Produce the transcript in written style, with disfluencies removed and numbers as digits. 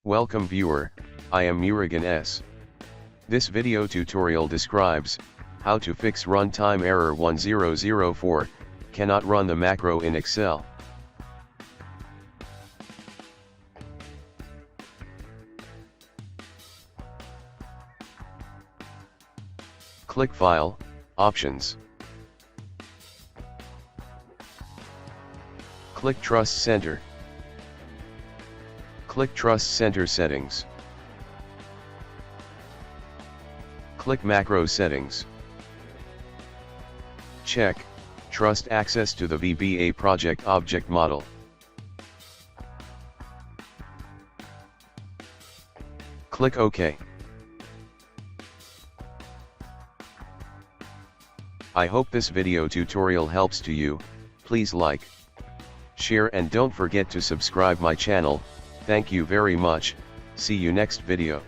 Welcome viewer, I am Murugan S. This video tutorial describes how to fix runtime error 1004, cannot run the macro in Excel. Click File, Options. Click Trust Center. Click Trust Center Settings. Click Macro Settings. Check Trust Access to the VBA Project Object Model. Click OK. I hope this video tutorial helps to you. Please like, share and don't forget to subscribe my channel. Thank you very much. See you next video.